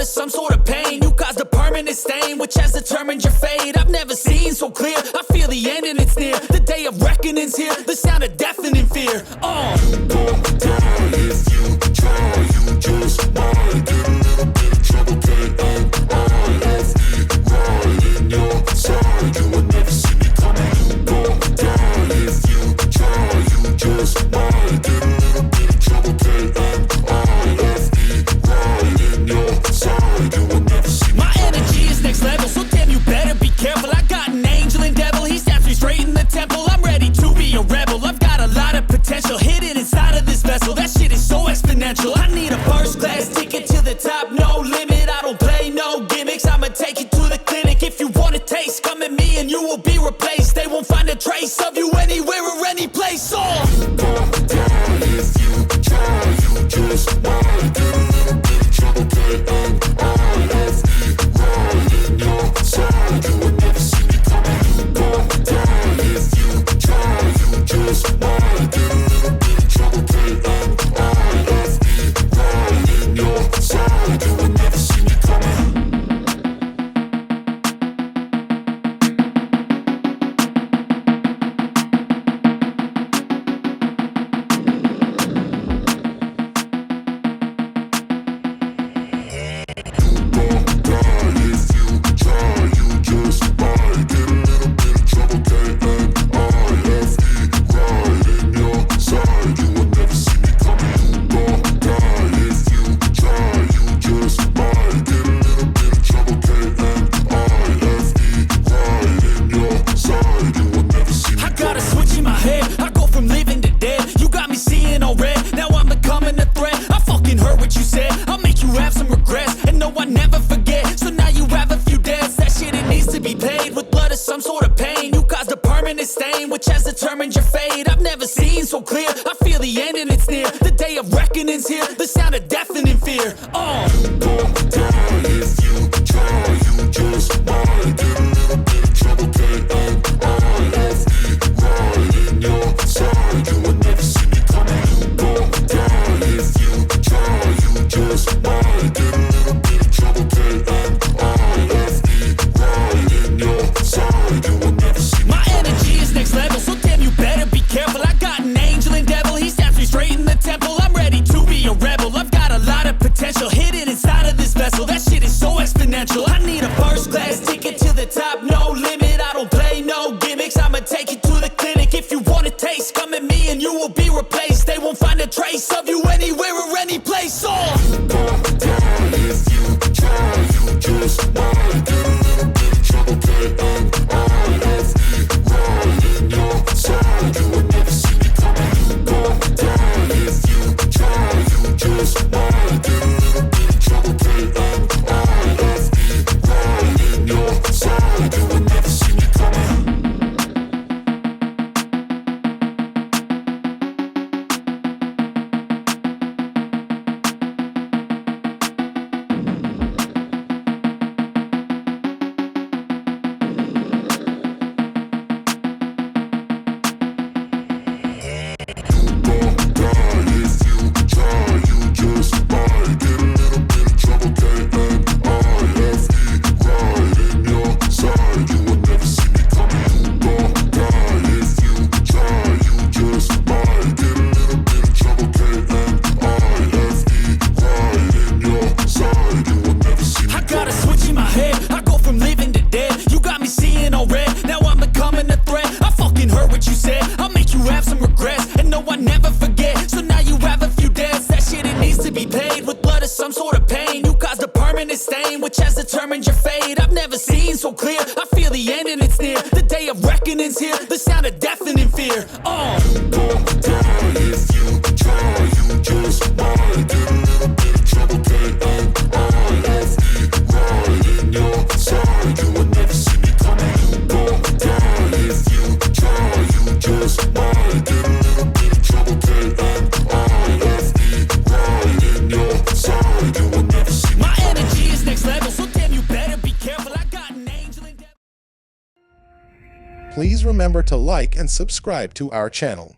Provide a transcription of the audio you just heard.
blood is some sort of pain. You caused a permanent stain, which has determined your fate. I've never seen so clear, I feel the end and it's near. The day of reckoning's here, the sound of deafening fear. You won't die if you try, you just might get a little bit of trouble, K-N-I-F-E, right in your side, you will never see me coming. You won't die if you try, you just might get a little bit of trouble, K-N-I-F-E, right in your side, you will never see me My energy is next level, so damn you better be careful. I got an angel and devil, he stabs me straight in the temple. I'm ready to be a rebel, I've got a lot of potential hidden inside of this vessel. That shit is so exponential. I need a first class ticket to the top, no limit. I don't play no gimmicks, I'ma take you to the clinic. If you want a taste, come at me and you will be replaced. They won't find a trace of you anywhere or any place. You won't die if you try, you just might get a little bit of trouble, K-N-I-F-E, right in your side, you will never see me coming. You won't die if you try, you just might get a little bit of trouble, K-N-I-F-E, right in your side, you will never see me coming. Stain, which has determined your fate. I've never seen so clear, I feel the end and it's near. The day of reckoning's here, the sound of deafening fear. You won't die if you try, you just might get a little bit of trouble, K-N-I-F-E, right in your side, you will never see me coming. You won't die if you try, you just might get a little bit of trouble, K-N-I-F-E, right in your side, you will never see me My energy is next level, so damn you better be careful. I got an angel and devil, he stabs me straight in the temple. I'm ready to be a rebel, I've got a lot of potential hidden inside of this vessel. That shit is so exponential. I need a first class ticket to the top, no limit. I don't play no gimmicks, I'ma take you to the clinic. If you want a taste, come at me and you will be replaced. They won't find a trace of you anywhere or any place. You won't die if you try, you just might get a little bit of trouble, K-N-I-F-E, right in your side, you will never see me coming. You won't die if you try, you just might get a little bit of trouble, K-N-I-F-E, right in your side, you will never see me coming. Stain, which has determined your fate. I've never seen so clear, I feel the end and it's near. The day of reckoning's here, the sound of deafening fear. You won't die if you try, you just might get a little bit of trouble, K-N-I-F-E, right in your side, you will never see me coming. You won't die if you try, you just might get a little bit of trouble, K-N-I-F-E, right in your side, you will never see me My energy is next level, so damn you better be careful. I got an angel and devil. Please remember to like and subscribe to our channel.